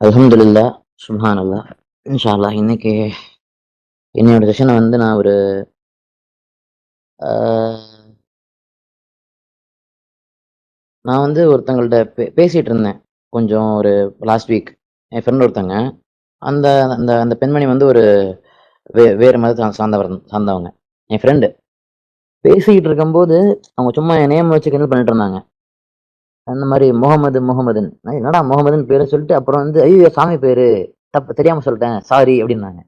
அல்ஹம்துலில்லாஹ், சுப்ஹானல்லாஹ். இன்ஷா அல்லாஹ் இன்னைக்கு என்னோட செஷனை வந்து நான் ஒரு ஆஹ், நான் வந்து ஒருத்தங்கள்ட்ட பேசிட்டு இருந்தேன் கொஞ்சம் ஒரு லாஸ்ட் வீக். என் ஃப்ரெண்ட் ஒருத்தங்க, அந்த அந்த அந்த பெண்மணி வந்து ஒரு வேறு மதத்தை சார்ந்தவங்க. என் ஃப்ரெண்டு பேசிக்கிட்டு இருக்கும்போது அவங்க சும்மா என் நேம் வச்சு கிண்டல் பண்ணிட்டு இருந்தாங்க. அந்த மாதிரி முகமது முகமதுன்னு, நான் என்னடா முகமதுன்னு பேரை சொல்லிட்டு அப்புறம் வந்து ஐயோ சாமி பேரு தப்பு தெரியாம சொல்லிட்டேன் சாரி அப்படின்னாங்க.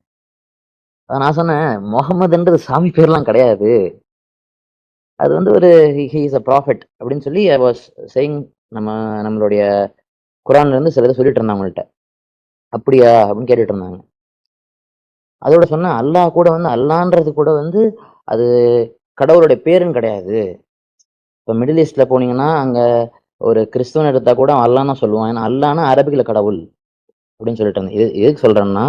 நான் சொன்னேன், முகமதுன்றது சாமி பேர்லாம் கிடையாது, அது வந்து ஒரு ஹி இஸ் அ ப்ராஃபட் அப்படின்னு சொல்லி ஐ வாஸ் சேயிங். நம்ம நம்மளுடைய குரான்ல இருந்து சில இதை சொல்லிட்டு இருந்தாங்க அவங்கள்ட்ட. அப்படியா அப்படின்னு கேட்டுட்டு இருந்தாங்க. அதோட சொன்னேன், அல்லாஹ் கூட வந்து அல்லான்றது கூட வந்து அது கடவுளுடைய பேருன்னு கிடையாது. இப்போ மிடில் ஈஸ்ட்ல போனீங்கன்னா அங்க ஒரு கிறிஸ்துவன் எடுத்தா கூட அவன் அல்லான்னு தான் சொல்லுவான். ஏன்னா அல்லான்னா அரபிக்ல கடவுள் அப்படின்னு சொல்லிட்டு இருந்தேன். எதுக்கு சொல்றேன்னா,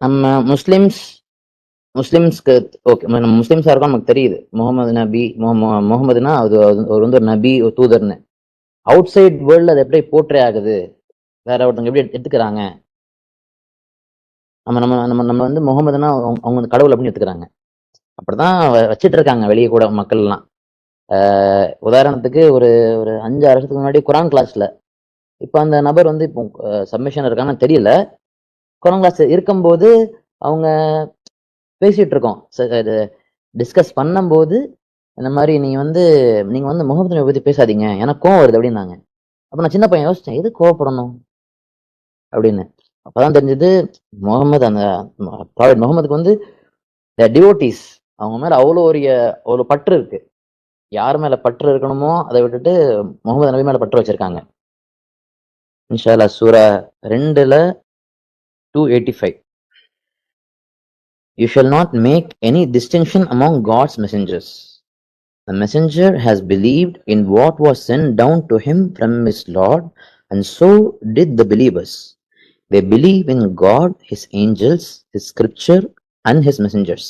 நம்ம முஸ்லிம்ஸ்க்கு ஓகே, நம்ம முஸ்லிம்ஸா இருக்கோம், நமக்கு தெரியுது முகமது நபி, முகமதுனா அது ஒரு வந்து ஒரு நபி, ஒரு தூதர்னு. அவுட் சைட் வேர்ல்டு அது எப்படி போர்ட்ரே ஆகுது, வேற ஒருத்தவங்க எப்படி எடுத்துக்கிறாங்க, நம்ம நம்ம நம்ம நம்ம வந்து முகமதுனா அவங்க வந்து கடவுள் அப்படின்னு எடுத்துக்கிறாங்க. அப்படிதான் வச்சிட்டு இருக்காங்க வெளியே கூட மக்கள் எல்லாம். உதாரணத்துக்கு ஒரு ஒரு 5-6 வருஷத்துக்கு முன்னாடி குரான் கிளாஸ்ல, இப்ப அந்த நபர் வந்து இப்போ சப்மிஷன் இருக்கான்னு தெரியல, குரான் கிளாஸ் இருக்கும்போது அவங்க பேசிட்டு இருக்கோம், டிஸ்கஸ் பண்ணும்போது இந்த மாதிரி நீங்க வந்து முகமது நபி பத்தி பேசாதீங்க, எனக்கு கோவம் வருது அப்படின்னாங்க. அப்ப நான் சின்ன பையன் யோசிச்சேன், எது கோவப்படணும் அப்படின்னு. அப்பதான் தெரிஞ்சது, முகமது அந்த ப்ராஃபெட் முகமதுக்கு வந்து டிவோட்டிஸ், அவங்க மேல அவ்வளோ பற்று இருக்கு. யார் மேல பற்று இருக்கணுமோ அதை விட்டுட்டு முகமது நபி மேல பற்று வச்சிருக்காங்க. இன்ஷா அல்லாஹ் சூரா 2ல 285, you shall not make any distinction among God's messengers. The messenger has believed in what was sent down to him from his Lord, and so did the believers. They believe in God, his angels, his scripture, and his messengers.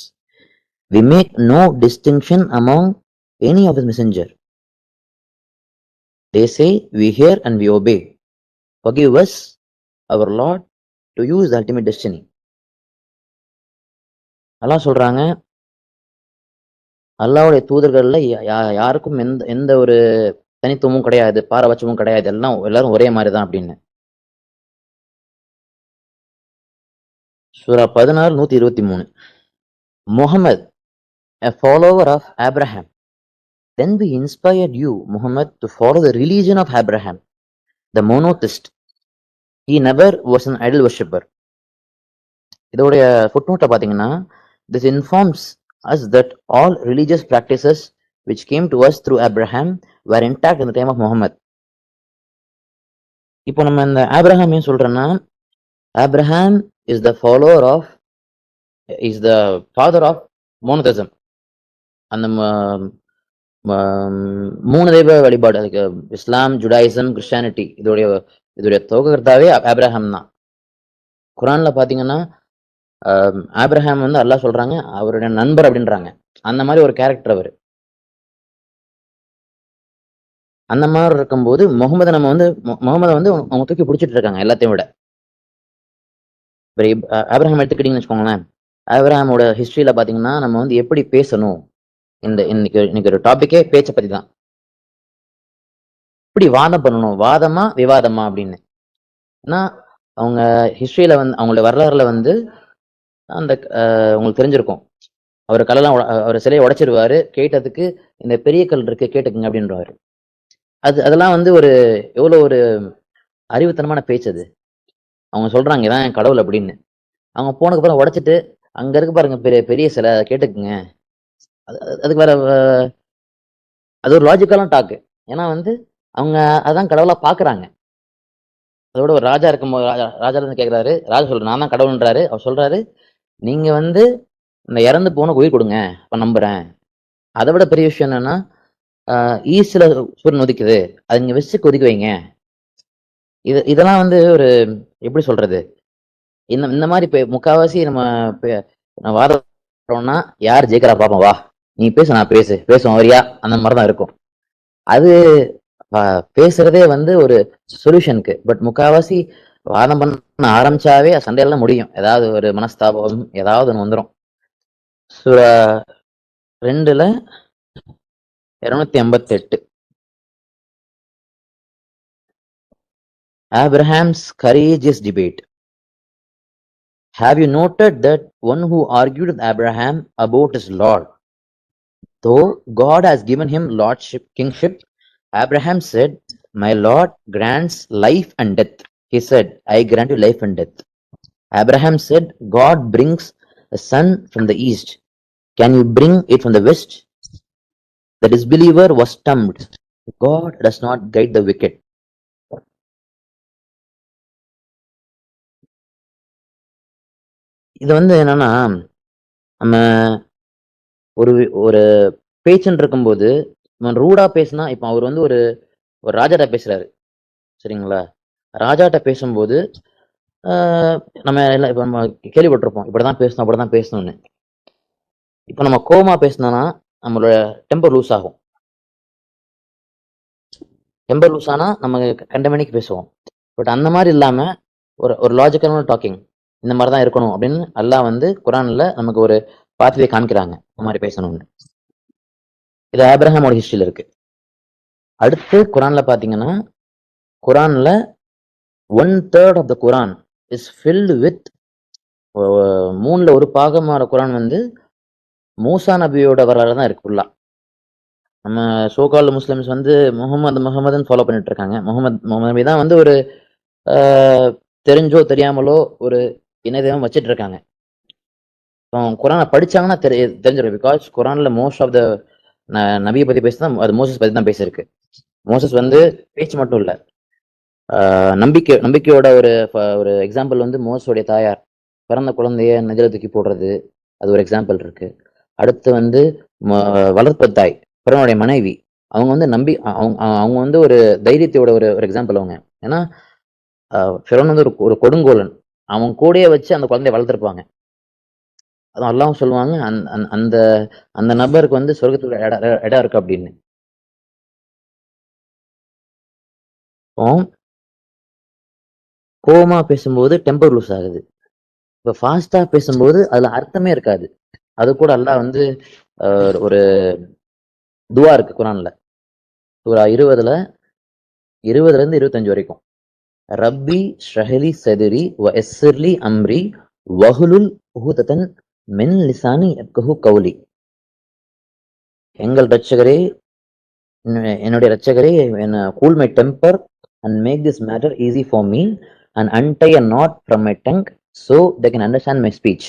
We make no distinction among any of his messenger. They say, we hear and we obey. Forgive us, our Lord, to use the ultimate destiny. அல்லாஹ் சொல்றாங்க, அல்லாஹ்வுடைய தூதர்கள்ல யாருக்கும் எந்த எந்த ஒரு தனித்துவமும் கிடையாது, பாரபட்சமும் கிடையாது, எல்லாரும் ஒரே மாதிரி தான் அப்படின்னு. சூரா 16 123. Muhammad, a follower of Abraham. Then we inspired you, Muhammad, to follow the religion of Abraham, the monotheist. He never was an idol worshipper. இதோடைய ஃபுட்நோட்டை பார்த்தீங்கன்னா, this informs us that all religious practices which came to us through Abraham were intact in the time of Muhammad. இப்போ நம்ம இந்த Abraham ஏன் சொல்றோம்னா, Abraham is the follower of, is the father of monotheism. அந்த மூணு தெய்வ வழிபாடு, அதுக்கு இஸ்லாம், ஜுடாயிசம், கிறிஸ்டியானிட்டி, இதோடைய துவக்கர்த்தாவே ஆப்ரஹாம் தான். குரான்ல பாத்தீங்கன்னா ஆப்ரஹாம் வந்து அல்லாஹ் சொல்றாங்க அவருடைய நண்பர் அப்படின்றாங்க. அந்த மாதிரி ஒரு கேரக்டர் அவர். அந்த மாதிரி இருக்கும்போது முகமது முகமதை வந்து அவங்க தூக்கி பிடிச்சிட்டு இருக்காங்க எல்லாத்தையும் விட. ஆப்ரஹாம் எடுத்துக்கிட்டீங்கன்னு வச்சுக்கோங்களேன், ஆப்ரஹாமோட ஹிஸ்டரியில பாத்தீங்கன்னா நம்ம வந்து எப்படி பேசணும், இன்னைக்கு ஒரு டாபிக்கே பேச்சை பத்தி தான். இப்படி வாதம் பண்ணணும், வாதமா விவாதமா அப்படின்னு. ஏன்னா அவங்க ஹிஸ்டரியில வந்து அவங்களோட வரலாறுல வந்து அந்த உங்களுக்கு தெரிஞ்சிருக்கும், அவர் கல்லெல்லாம் அவர் சிலையை உடைச்சிருவாரு, கேட்டதுக்கு இந்த பெரிய கல் இருக்கு கேட்டுக்குங்க அப்படின்றவாரு. அதெல்லாம் வந்து எவ்வளவு ஒரு அறிவுத்தனமான பேச்சு அது. அவங்க சொல்றாங்க இதான் என் கடவுள் அப்படின்னு. அவங்க போனதுக்கு அப்புறம் உடைச்சிட்டு அங்க இருக்கு பாருங்க பெரிய பெரிய சிலை கேட்டுக்குங்க. அதுக்கு வேற அது ஒரு லாஜிக்கலான டாக்கு. ஏன்னா வந்து அவங்க அதான் கடவுளா பாக்குறாங்க. அதோட ஒரு ராஜா இருக்கும்போது ராஜா இருந்து கேட்கிறாரு, ராஜா சொல்றாரு நான் தான் கடவுள்ன்றாரு. அவர் சொல்றாரு, நீங்க வந்து இந்த இறந்து போன உயிர் கொடுங்க, அப்ப நம்புறேன். அதை விட பெரிய விஷயம் என்னன்னா, ஈஸ்ட்ல சூரியன் உதிக்குது, அது நீங்க வச்சு கொதிக்க வைங்க. இதெல்லாம் வந்து ஒரு எப்படி சொல்றது, இந்த மாதிரி முக்காவாசி நம்ம வாதம்னா யார் ஜெயிக்கிறா பாப்போம், வா நீ பேசு நான் பேசுவோம் வரியா, அந்த மாதிரிதான் இருக்கும். அது பேசுறதே வந்து ஒரு சொல்யூஷனுக்கு. பட் முக்காவாசி வாதம் பண்ண ஆரம்பிச்சாவே சண்டையெல்லாம் முடியும். ஏதாவது ஒரு மனஸ்தாபம் ஏதாவது ஒன்று வந்துடும். சூரா 2ல 288. Abraham's courageous debate. Have you noted that one who argued with Abraham about his Lord? Though God has given him lordship, kingship, Abraham said, "My Lord grants life and death." He said, "I grant you life and death." Abraham said, "God brings a sun from the east. Can you bring it from the west?" The disbeliever was stumped. God does not guide the wicked. இது என்னன்னா, நம்ம ஒரு ஒரு பேச்சுன்னு இருக்கும்போது ரூடா பேசினா, இப்ப அவர் ஒரு ஒரு ராஜாட்ட பேசுறாரு, சரிங்களா? ராஜாட்ட பேசும்போது நம்ம எல்லாம் இப்ப நம்ம கேள்விப்பட்டிருப்போம், இப்படிதான் பேசணும் அப்படிதான் பேசணும்னு. இப்ப நம்ம கோவமா பேசினோம்னா நம்மளோட டெம்பர் லூஸ் ஆகும். டெம்பர் லூஸ் ஆனா நம்ம கண்டமணிக்கு பேசுவோம். பட் அந்த மாதிரி இல்லாம ஒரு ஒரு லாஜிக்கலான டாக்கிங் இந்த மாதிரி தான் இருக்கணும் அப்படின்னு அல்லாஹ் குரான்ல நமக்கு ஒரு பாத்வே காமிக்கிறாங்க, இந்த மாதிரி பேசணும்னு. இது ஆபிரஹாமோட ஹிஸ்டரியில இருக்கு. அடுத்து குரான்ல பாத்தீங்கன்னா, குரான்ல 1/3 of the Quran is filled with, 3ல ஒரு பாகமான குரான் மூசா நபியோட வரலாறு தான் இருக்கு ஃபுல்லா. நம்ம சோகால் முஸ்லிம்ஸ் முகமதுன்னு ஃபாலோ பண்ணிட்டு இருக்காங்க. முகமது நபி தான் ஒரு தெரிஞ்சோ தெரியாமலோ ஒரு இணையதளம் வச்சிட்டு இருக்காங்க. குரானை படிச்சாங்கன்னா தெரிஞ்சிடும். பிகாஸ் குரான்ல மோஸ்ட் ஆஃப் த நபியை பத்தி பேசுதான், அது மோசஸ் பத்தி தான் பேசியிருக்கு. மோசஸ் பேச்சு மட்டும் இல்ல, நம்பிக்கையோட ஒரு எக்ஸாம்பிள் மோசஸோடைய தாயார் பிறந்த குழந்தைய நெஞ்சில தூக்கி போடுறது, அது ஒரு எக்ஸாம்பிள் இருக்கு. அடுத்து வளர்ப்பு தாய் பிறனுடைய மனைவி, அவங்க நம்பி அவங்க ஒரு தைரியத்தோட ஒரு எக்ஸாம்பிள் அவங்க. ஏன்னா பிறன் ஒரு கொடுங்கோலன், அவன் கூடயே வச்சு அந்த குழந்தைய வளர்த்துருப்பாங்க. அதுவும் அல்லாஹ் சொல்லுவாங்க, அந்த அந்த நபருக்கு சொர்க்கத்துல இடம் இருக்கு அப்படின்னு. கோவமா பேசும்போது டெம்பர் லூஸ் ஆகுது. இப்ப ஃபாஸ்டா பேசும்போது அதுல அர்த்தமே இருக்காது. அது கூட அல்லாஹ் ஒரு துவா இருக்கு குரான்ல, சூரா 20ல 20ல இருந்து 25 வரைக்கும். ரப்பி ஷ்ரஹ்லி சதுரி வ யஸ்ஸிர்லி அம்ரி வஹ்லுல் உக்ததன் மின் லிசானி யஃப்கஹு கௌலி. எங்கள் ரட்சகரே, என்னுடைய ரட்சகரே, cool my temper and make this matter easy for me and untie a knot from my tongue so they can understand my speech.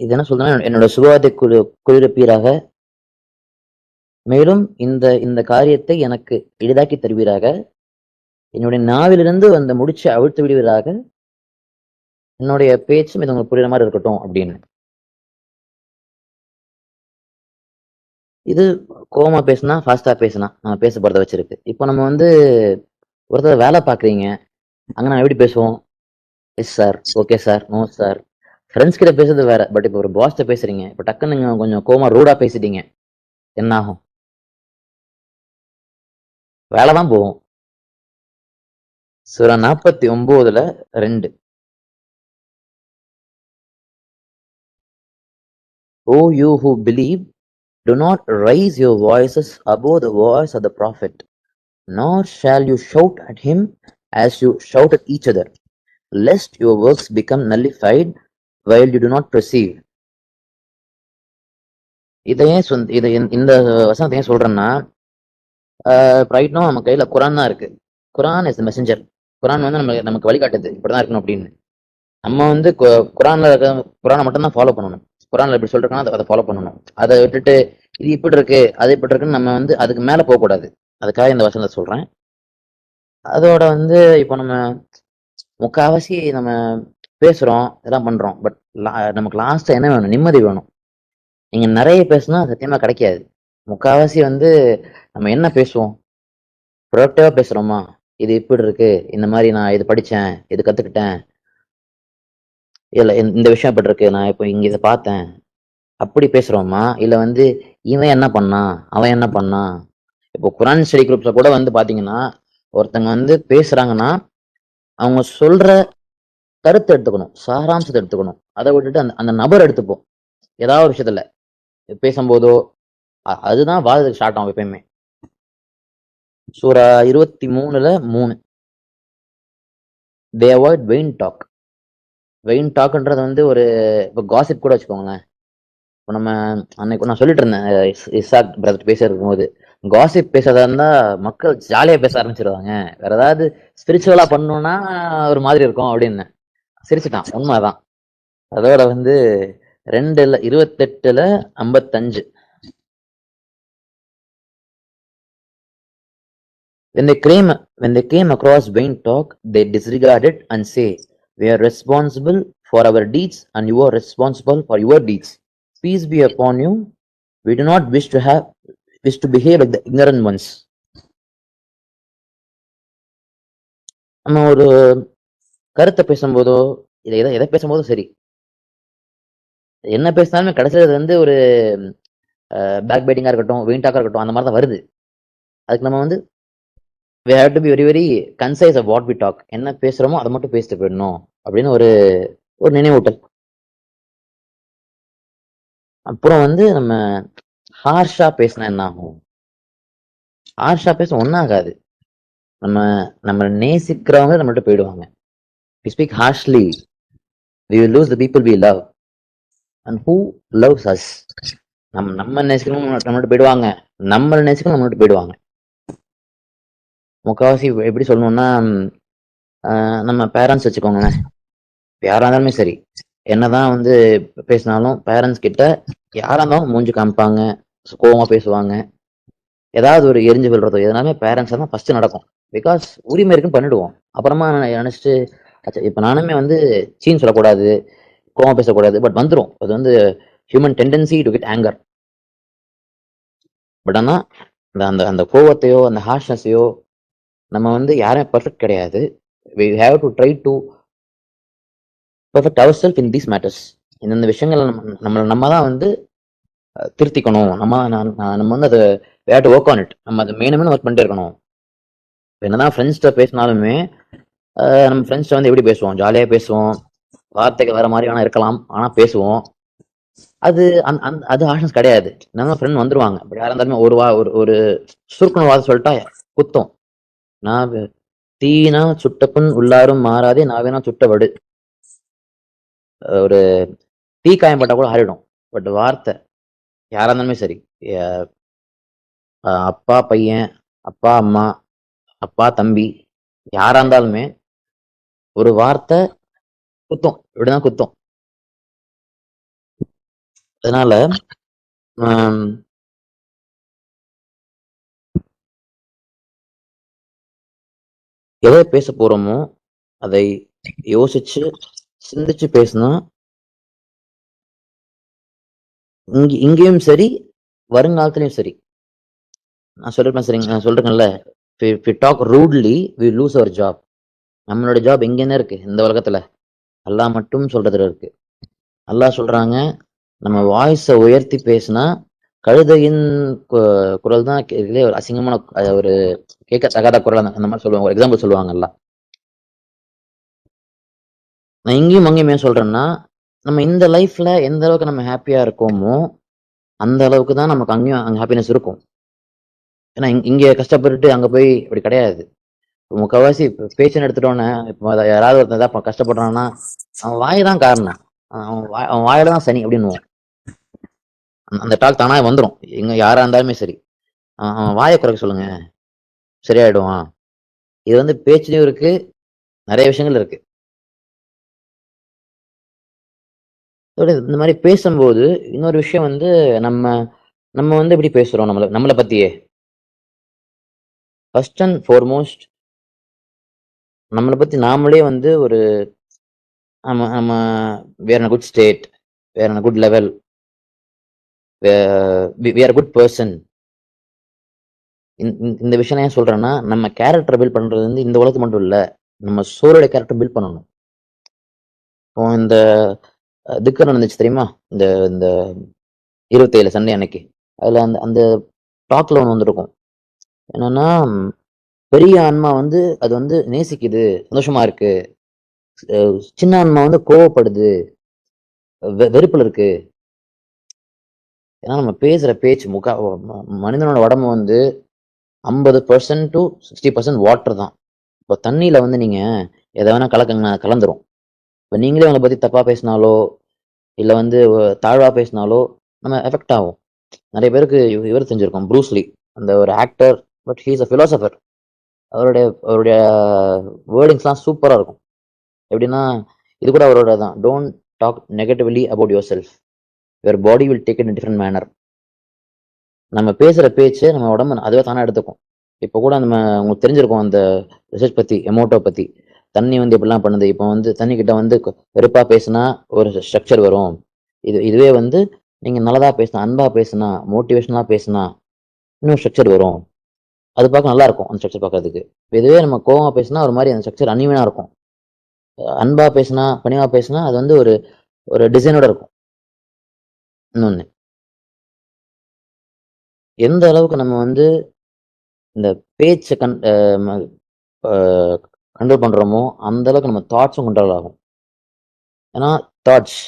இது என்ன சொல்றேன்னா, என்னோட சுபாவத்தை குளிரப்பீராக, மேலும் இந்த இந்த காரியத்தை எனக்கு எளிதாக்கி தருவீராக, என்னுடைய நாவிலிருந்து அந்த முடிச்சு அவிழ்த்து விடுவீராக, என்னுடைய பேச்சும் இது உங்களுக்கு புரியுற மாதிரி இருக்கட்டும் அப்படின்னு. இது கோவமா பேசினா, ஃபாஸ்டா பேசினா நம்ம பேச போறத வச்சிருக்கு. இப்போ நம்ம ஒருத்தர் வேலை பாக்குறீங்க, அங்க நம்ம எப்படி பேசுவோம்? Yes sir, okay sir, no sir. Friends கிட்ட பேசுறது வேற. பட் இப்போ ஒரு பாஸ்ட பேசுறீங்க, இப்போ டக்குன்னு நீங்க கொஞ்சம் கோவமா ரூடா பேசிட்டீங்க, என்ன ஆகும்? வேலை தான் போகும். சூரா 49ல 2. O you who believe, do not raise your voices above the voice of the prophet, nor shall you shout at him as you shout at each other, lest your works become nullified while you do not perceive. இந்த வசனத்தை ஏன் சொல்றேன்னா, right no நம்ம கையில குரான் தான் இருக்கு. குரான் is messenger. குரான் நமக்கு வழிகாட்டுது, இப்படிதான் இருக்கணும் அப்படின்னு. நம்ம குரானை மட்டும் தான் ஃபாலோ பண்ணணும். குரான்ல எப்படி சொல்றாங்கன்னா அதை ஃபாலோ பண்ணணும். அதை விட்டுட்டு இது இப்படி இருக்கு அது இப்படி இருக்குன்னு நம்ம அதுக்கு மேல போக கூடாது. அதுக்காக இந்த வசனத்தை சொல்றேன். அதோட இப்போ நம்ம முக்காவாசி நம்ம பேசுறோம், இதெல்லாம் பண்றோம். பட் நமக்கு லாஸ்டா என்ன வேணும்? நிம்மதி வேணும். நீங்க நிறைய பேசினா சத்தியமா கிடைக்காது. முக்காவாசி நம்ம என்ன பேசுவோம்? ப்ரொடக்டிவா பேசுறோமா? இது இப்படி இருக்கு, இந்த மாதிரி நான் இது படிச்சேன், இது கத்துக்கிட்டேன், இல்ல இந்த விஷயம் இப்படி இருக்கு, நான் இப்போ இங்க இதை பார்த்தேன், அப்படி பேசுறோமா? இல்ல இவன் என்ன பண்ணான், அவன் என்ன பண்ணான்? இப்போ குரான் ஸ்டடி குரூப்ஸ்ல கூட பாத்தீங்கன்னா ஒருத்தங்க வந்து பேசுறாங்கன்னா அவங்க சொல்ற கருத்தை எடுத்துக்கணும், சாராம்சத்தை எடுத்துக்கணும். அதை விட்டுட்டு அந்த அந்த நபர் எடுத்துப்போம் ஏதாவது ஒரு விஷயத்துல பேசும்போதோ. அதுதான் வாதத்துக்கு ஸ்டார்ட் ஆகும் எப்பயுமே. சூரா 23:3 they avoid vain talk. Vain டாக்ன்றது வந்து ஒரு இப்போ காசிப் கூட வச்சுக்கோங்களேன். இப்போ நம்ம அன்னைக்கு நான் சொல்லிட்டு இருந்தேன் இசாக் பிரதர் பேச இருக்கும்போது, காசிப் பேசுறதா இருந்தா மக்கள் ஜாலியா பேச ஆரம்பிச்சிருவாங்க. வேற ஏதாவது ஸ்பிரிச்சுவலா பண்ணணும்னா ஒரு மாதிரி இருக்கும் அப்படின்னு சிரிச்சுட்டான். உண்மைதான். அதோட வந்து 28:55 when they came across vain talk, they disregard it and say, "We are responsible for our deeds, and you are responsible for your deeds. Peace be upon you. We do not wish to behave like the ignorant ones." நம்ம ஒரு கருத்தை பேசும்போதோ, இதை எதை எதை பேசும்போதும் சரி, என்ன பேசினாலுமே கடைசியில் அது வந்து ஒரு பேக் பைட்டிங்கா இருக்கட்டும், வெயின் டாக்கா இருக்கட்டும், அந்த மாதிரி தான் வருது. அதுக்கு நம்ம வந்து we have to be very very concise of what we talk. என்ன பேசுறோமோ அதை மட்டும் பேசிட்டு போயிடணும் அப்படின்னு ஒரு ஒரு நினைவூட்டல். அப்புறம் வந்து நம்ம ஹார்ஷா பேசினா என்ன ஆகும்? ஹார்ஷா பேச ஒன்றும் ஆகாது. நம்ம நம்ம நேசிக்கிறவங்க நம்மள்ட்ட போயிடுவாங்க. we speak harshly, we will lose the people we love, and who loves us. நம்ம நேசிக்கிறவங்க நம்மள்ட்ட போயிடுவாங்க, நம்ம நேசிக்கிறவங்க நம்மள்ட்ட போயிடுவாங்க. முக்கால்வாசி எப்படி சொல்லணும்னா, நம்ம பேரண்ட்ஸ் வச்சுக்கோங்களேன். யாரா இருந்தாலுமே சரி, என்னதான் வந்து பேசினாலும் பேரண்ட்ஸ் கிட்ட யாரா இருந்தாலும் மூஞ்சி காமிப்பாங்க, கோவமா பேசுவாங்க. ஏதாவது ஒரு எரிஞ்சு விழுறதோ எதனாலுமே பேரண்ட்ஸ் தான் ஃபர்ஸ்ட் நடக்கும். பிகாஸ் உரிமை இருக்குன்னு பண்ணிடுவோம். அப்புறமா நினைச்சிட்டு இப்ப நானுமே வந்து சீன் சொல்லக்கூடாது, கோவம் பேசக்கூடாது, பட் வந்துடும். அது வந்து human tendency to get anger. But ஆனா அந்த அந்த கோவத்தையோ அந்த ஹார்ஷ்னஸையோ நம்ம வந்து யாரும் பர்ஃபெக்ட் கிடையாது. we have to try to perfect ourselves in these matters. இந்த விஷயங்கள் நம்ம தான் வந்து திருத்திக்கணும். நம்ம வந்து அதை we have to work on it. நம்ம அதை மெயினுமே ஒர்க் பண்ணிட்டே இருக்கணும். என்னதான் ஃப்ரெண்ட்ஸ்கிட்ட பேசினாலுமே நம்ம ஃப்ரெண்ட்ஸ்கிட்ட வந்து எப்படி பேசுவோம்? ஜாலியா பேசுவோம், வார்த்தைகள் வேற மாதிரி வேணா இருக்கலாம், ஆனா பேசுவோம். அது அது ஆப்ஷன்ஸ் கிடையாது. நம்ம ஃப்ரெண்ட் வந்துருவாங்க. பட் யாரா இருந்தாலுமே ஒரு சுருக்கணும் வார்த்தை சொல்லிட்டா குத்தம். நான் தீனா சுட்டப்புண் உள்ளாரும் மாறாதே நாவேனா சுட்டவடு. ஒரு தீ காயம் பட்டா கூட ஆறிடும். பட் வார்த்தை யாரா இருந்தாலுமே சரி, அப்பா பையன், அப்பா அம்மா, அப்பா தம்பி, யாரா இருந்தாலுமே ஒரு வார்த்தை குத்தம். இப்படிதான் குத்தம். அதனால எதை பேச போறோமோ அதை யோசிச்சு சிந்திச்சு பேசினா இங்கேயும் சரி, வருங்காலத்திலயும் சரி. நான் சொல்றேன்ல, if we talk rudely we lose our job. நம்மளோட ஜாப் எங்க என்ன இருக்கு இந்த உலகத்துல? அல்லாஹ் மட்டும் சொல்றதுல இருக்கு. அல்லாஹ் சொல்றாங்க, நம்ம வாய்ஸை உயர்த்தி பேசினா கழுதையின் குரல் தான் ஒரு அசிங்கமான ஒரு கேட்க தகாத குரல் அந்த மாதிரி சொல்லுவாங்க. ஒரு எக்ஸாம்பிள் சொல்லுவாங்கல்ல. நான் இங்கேயும் அங்கேயும் ஏன் சொல்றேன்னா, நம்ம இந்த லைஃப்ல எந்த அளவுக்கு நம்ம ஹாப்பியா இருக்கோமோ அந்த அளவுக்கு தான் நமக்கு அங்கேயும் அங்கே ஹாப்பினஸ் இருக்கும். ஏன்னா இங்க கஷ்டப்பட்டுட்டு அங்க போய் இப்படி கிடையாது. முக்கால்வாசி பேச்சுன்னு எடுத்துட்டோன்னே, இப்போ யாராவது ஒருத்தன் தான் கஷ்டப்படுறான்னா அவன் வாய் தான் காரணம். அவன் வாயில தான் சனி அப்படின்னுவோம். அந்த டாக் தானா வந்துடும். எங்க யாரா இருந்தாலுமே சரி, அவன் வாயை குறைக்க சொல்லுங்க, சரியாயிடுவான். இது வந்து பேச்சுலயும் இருக்கு, நிறைய விஷயங்கள் இருக்கு. இந்த மாதிரி பேசும்போது இன்னொரு விஷயம் வந்து நம்ம நம்ம வந்து எப்படி பேசுறோம் நம்மளை பத்தியே. ஃபர்ஸ்ட் அண்ட் ஃபார்மோஸ்ட் நம்மளை பத்தி நாமளே வந்து ஒரு நம்ம we're in good state, we're in good level, we are a good person. இந்த விஷயம் ஏன் சொல்றேன்னா, நம்ம கேரக்டர் பில்ட் பண்றது வந்து இந்த உலகத்து மட்டும் இல்ல, நம்ம சோலோட கேரக்டர் பில்ட் பண்ணணும். இப்போ இந்த திக்கர் நடந்துச்சு தெரியுமா? இந்த இந்த 27 சண்டே அன்னைக்கு. அதுல அந்த அந்த டாக்ல ஒன்று வந்திருக்கும். என்னன்னா, பெரிய ஆன்மா வந்து அது வந்து நேசிக்குது, சந்தோஷமா இருக்கு. சின்ன ஆன்மா வந்து கோவப்படுது, வெறுப்புல இருக்கு. ஏன்னா நம்ம பேசுற பேச்சு மனிதனோட உடம்பு வந்து 50% to 60% வாட்டர் தான். இப்போ தண்ணியில வந்து நீங்க எதை வேணா கலக்குங்க, கலந்துரும். இப்போ நீங்களே உங்களை பத்தி தப்பா பேசினாலோ இல்ல வந்து தாழ்வா பேசினாலோ நம்ம எஃபெக்ட் ஆகும். நிறைய பேருக்கு இவர் தெரிஞ்சிருக்கும், ப்ரூஸ்லி. அந்த ஒரு actor, but he's a philosopher. அவருடைய அவருடைய வேர்டிங்ஸ்லாம் சூப்பரா இருக்கும். எப்படின்னா, இது கூட அவரோட தான், don't talk negatively about yourself, your body will take it in different manner. நம்ம பேசுற பேச்சு நம்ம உடம்பு அதுவே தானே எடுத்துக்கும். இப்போ கூட நம்ம உங்களுக்கு தெரிஞ்சிருக்கும் அந்த ரிசர்ச் பத்தி, எமோட்டோ பத்தி. தண்ணி வந்து எப்படிலாம் பண்ணுது. இப்போ வந்து தண்ணி கிட்ட வந்து வெறுப்பா பேசினா ஒரு ஸ்ட்ரக்சர் வரும். இதுவே வந்து நீங்க நல்லதா பேசினா, அன்பா பேசினா, மோட்டிவேஷனலா பேசினா இன்னும் ஸ்ட்ரக்சர் வரும். அது பார்க்க நல்லா இருக்கும், அந்த ஸ்ட்ரக்சர் பார்க்கறதுக்கு. இதுவே நம்ம கோவமா பேசினா ஒரு மாதிரி அந்த ஸ்ட்ரக்சர் அன்னியனா இருக்கும். அன்பா பேசினா, பணிவா பேசினா அது வந்து ஒரு ஒரு டிசைனோட இருக்கும். இன்னொன்னு, எந்த அளவுக்கு நம்ம வந்து இந்த பேச்சை கண்ட்ரோல் பண்றோமோ அந்த அளவுக்கு நம்ம தாட்ஸும் கண்ட்ரோல் ஆகும். ஏன்னா தாட்ஸ்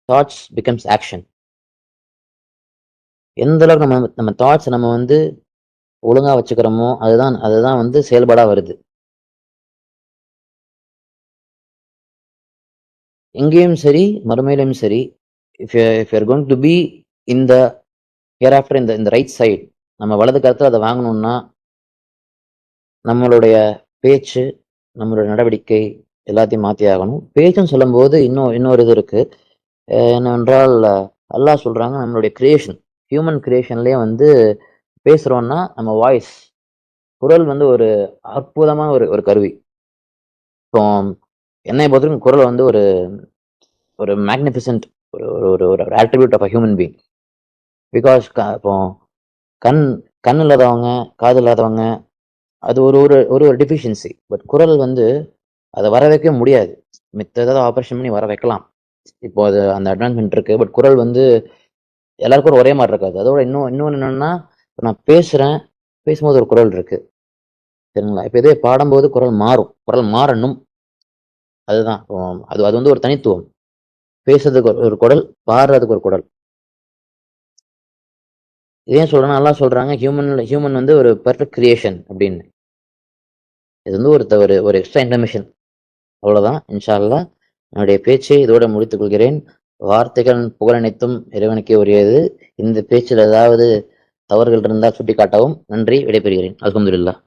தாட்ஸ் பிகம்ஸ் ஆக்ஷன். எந்த அளவுக்கு நம்ம தாட்ஸ் நம்ம வந்து ஒழுங்கா வச்சுக்கிறோமோ அதுதான் அதுதான் வந்து செயல்பாடா வருது. எங்கேயும் சரி, மறுமையிலும் சரி, if you are going to be இந்த ஹியர் ஆஃப்டர், இந்த ரைட் சைட், நம்ம வலது கருத்துல அதை வாங்கணும்னா நம்மளுடைய பேச்சு, நம்மளுடைய நடவடிக்கை எல்லாத்தையும் மாத்தி ஆகணும். பேச்சுன்னு சொல்லும்போது இன்னொரு இது இருக்கு. என்னவென்றால், அல்லாஹ் சொல்றாங்க, நம்மளுடைய கிரியேஷன், ஹியூமன் கிரியேஷன்லயே வந்து பேசுறோம்னா நம்ம வாய்ஸ், குரல் வந்து ஒரு அற்புதமான ஒரு ஒரு கருவி. இப்போ என்னை பொறுத்தவரைக்கும் குரல் வந்து ஒரு ஒரு மேக்னிஃபிசன்ட், ஒரு ஒரு ஒரு attribute of a human being. Because இப்போ கண் கண் இல்லாதவங்க, காது இல்லாதவங்க, அது ஒரு ஒரு ஒரு ஒரு டிஃபிஷியன்சி. பட் குரல் வந்து அதை வர வைக்க முடியாது. மித்த ஏதாவது ஆப்ரேஷன் பண்ணி வர வைக்கலாம். இப்போ அது அந்த அட்வான்ஸ்மெண்ட் இருக்கு. பட் குரல் வந்து எல்லாருக்கும் ஒரே மாதிரி இருக்காது. அதோட இன்னொன்று என்னன்னா, இப்போ நான் பேசுறேன், பேசும்போது ஒரு குரல் இருக்கு, சரிங்களா? இப்போ இதே பாடும்போது குரல் மாறும், குரல் மாறணும். அதுதான் அது அது வந்து ஒரு தனித்துவம். பேசுறதுக்கு ஒரு குரல், பாடுறதுக்கு ஒரு குரல். ஏன் சொல்றேன்னா, நல்லா சொல்றாங்க, ஹியூமன் வந்து ஒரு பெர்ஃபெக்ட் கிரியேஷன் அப்படின்னு. இது வந்து ஒரு ஒரு எக்ஸ்ட்ரா இன்ஃபர்மேஷன். அவ்வளவுதான். இன்ஷா அல்லாஹ் என்னுடைய பேச்சை இதோட முடித்துக் கொள்கிறேன். வார்த்தைகள் புகழனைத்தும் இறைவனுக்கே உரியது. இந்த பேச்சில் ஏதாவது தவறுகள் இருந்தால் சுட்டிக்காட்டவும். நன்றி. விடைபெறுகிறேன். அல்ஹம்துலில்லாஹ்.